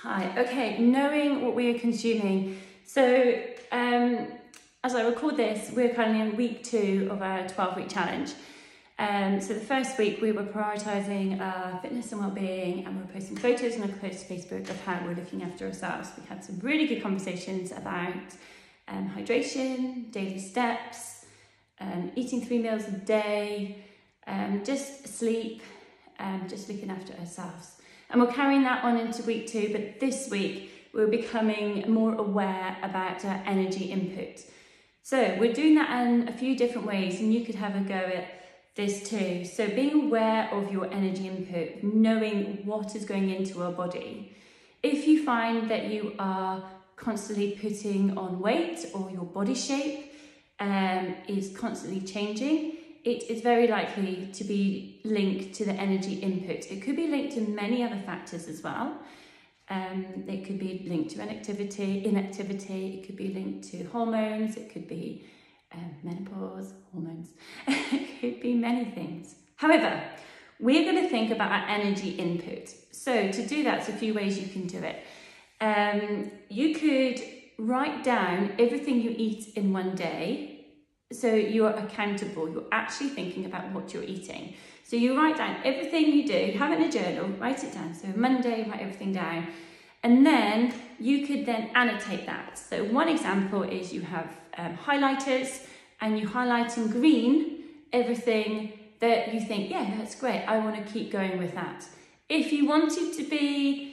Hi, okay, knowing what we are consuming. So as I record this, we're currently in week 2 of our 12-week challenge. So the first week we were prioritising fitness and well-being, and we're posting photos and a post to Facebook of how we're looking after ourselves. We had some really good conversations about hydration, daily steps, eating 3 meals a day, just sleep, just looking after ourselves. And we're carrying that on into week 2, but this week we're becoming more aware about our energy input. So we're doing that in a few different ways, and you could have a go at this too. So being aware of your energy input, knowing what is going into our body. If you find that you are constantly putting on weight, or your body shape is constantly changing, it is very likely to be linked to the energy input. It could be linked to many other factors as well. It could be linked to inactivity. It could be linked to hormones. It could be menopause, hormones. It could be many things. However, we're going to think about our energy input. So to do that, there's a few ways you can do it. You could write down everything you eat in one day. So you're accountable, you're actually thinking about what you're eating. So you write down everything you do, have it in a journal, write it down. So Monday, write everything down. And then you could then annotate that. So one example is you have highlighters, and you highlight in green everything that you think, yeah, that's great, I want to keep going with that. If you wanted to be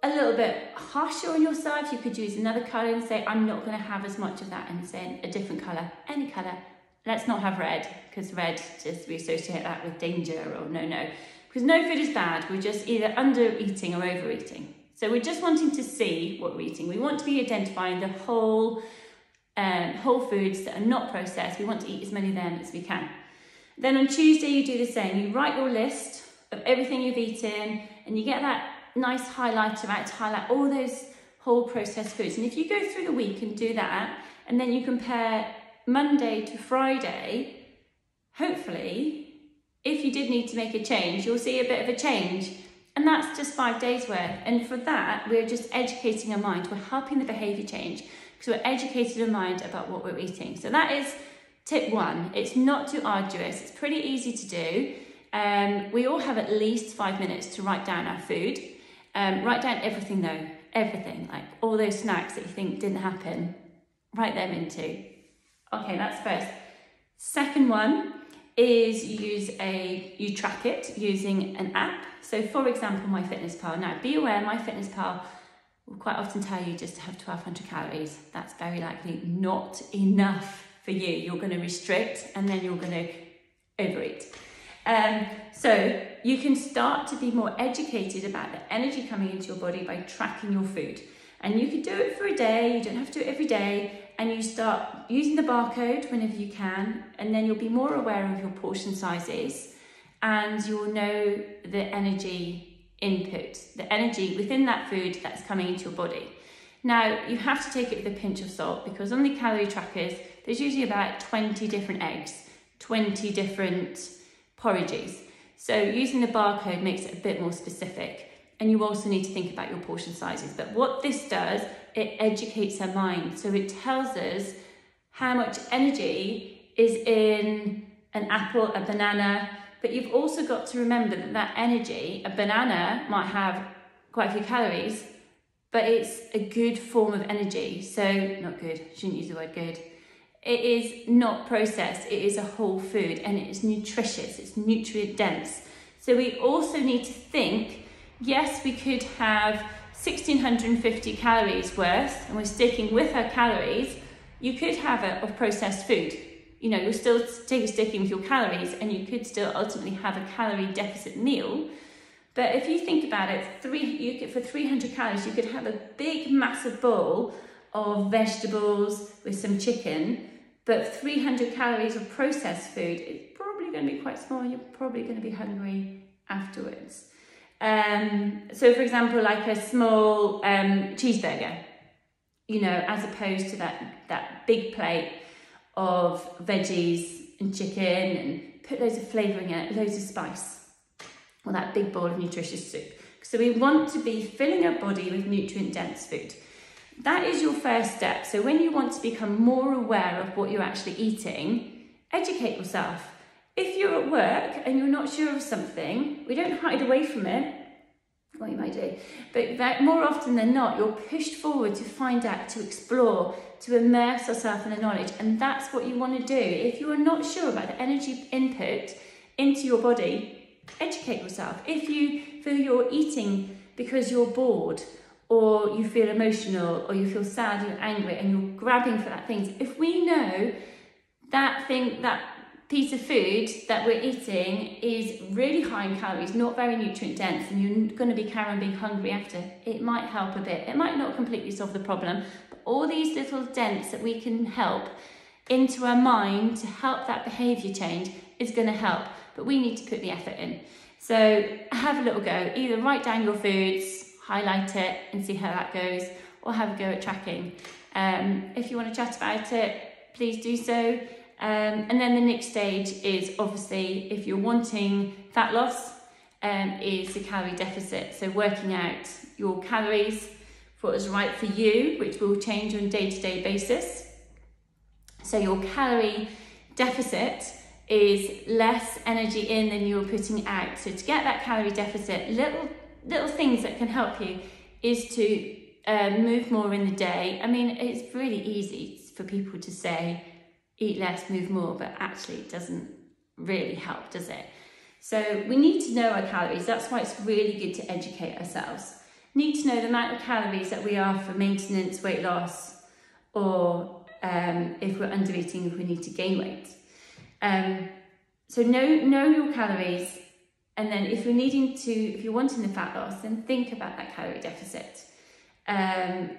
a little bit harsher on yourself, you could use another colour and say, I'm not going to have as much of that, and say a different colour, any colour. Let's not have red, because red, just we associate that with danger or no. Because no food is bad, we're just either under eating or overeating. So we're just wanting to see what we're eating. We want to be identifying the whole foods that are not processed. We want to eat as many of them as we can. Then on Tuesday you do the same. You write your list of everything you've eaten, and you get that nice highlighter out to highlight all those whole processed foods. And if you go through the week and do that, and then you compare Monday to Friday, hopefully, if you did need to make a change, you'll see a bit of a change. And that's just 5 days worth. And for that, we're just educating our mind. We're helping the behaviour change, because we're educating our mind about what we're eating. So that is tip 1. It's not too arduous. It's pretty easy to do. We all have at least 5 minutes to write down our food. Write down everything though, everything, like all those snacks that you think didn't happen, write them into. Okay, that's first. Second one is you track it using an app. So for example, MyFitnessPal. Now be aware, MyFitnessPal will quite often tell you just to have 1,200 calories. That's very likely not enough for you. You're going to restrict, and then you're going to overeat. So you can start to be more educated about the energy coming into your body by tracking your food. And you can do it for a day, you don't have to do it every day, and you start using the barcode whenever you can, and then you'll be more aware of your portion sizes, and you'll know the energy input, the energy within that food that's coming into your body. Now, you have to take it with a pinch of salt, because on the calorie trackers, there's usually about 20 different eggs, 20 different porridges. So using the barcode makes it a bit more specific, and you also need to think about your portion sizes. But what this does, it educates our mind. So it tells us how much energy is in an apple, a banana, but you've also got to remember that that energy, a banana might have quite a few calories, but it's a good form of energy. So, not good, shouldn't use the word good. It is not processed, it is a whole food, and it is nutritious, it's nutrient dense. So we also need to think, yes, we could have 1,650 calories worth, and we're sticking with our calories. You could have it of processed food. You know, you're still sticking with your calories, and you could still ultimately have a calorie deficit meal. But if you think about it, for 300 calories, you could have a big, massive bowl of vegetables with some chicken, but 300 calories of processed food is probably going to be quite small. You're probably going to be hungry afterwards. So for example, like a small cheeseburger, you know, as opposed to that big plate of veggies and chicken, and put loads of flavouring in it, loads of spice, or that big bowl of nutritious soup. So we want to be filling our body with nutrient-dense food. That is your first step. So when you want to become more aware of what you're actually eating, educate yourself. If you're at work and you're not sure of something, we don't hide away from it. Well, you might do, but that more often than not, you're pushed forward to find out, to explore, to immerse yourself in the knowledge, and that's what you want to do. If you are not sure about the energy input into your body, educate yourself. If you feel you're eating because you're bored, or you feel emotional, or you feel sad, you're angry, and you're grabbing for that thing, if we know that thing, that piece of food that we're eating is really high in calories, not very nutrient dense, and you're going to be carrying on being hungry after, it might help a bit. It might not completely solve the problem, but all these little dents that we can help into our mind to help that behaviour change is going to help, but we need to put the effort in. So have a little go. Either write down your foods, highlight it and see how that goes, or have a go at tracking. If you want to chat about it, please do so. And then the next stage is, obviously, if you're wanting fat loss, is the calorie deficit. So working out your calories for what is right for you, which will change on a day-to-day basis. So your calorie deficit is less energy in than you're putting out. So to get that calorie deficit, little things that can help you is to move more in the day. I mean, it's really easy for people to say, eat less, move more, but actually it doesn't really help, does it? So we need to know our calories. That's why it's really good to educate ourselves. Need to know the amount of calories that we are for maintenance, weight loss, or if we're under eating, if we need to gain weight. So know your calories, and then if you're wanting the fat loss, then think about that calorie deficit, and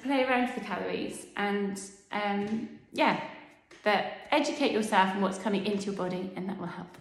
play around with the calories, and but educate yourself on what's coming into your body, and that will help.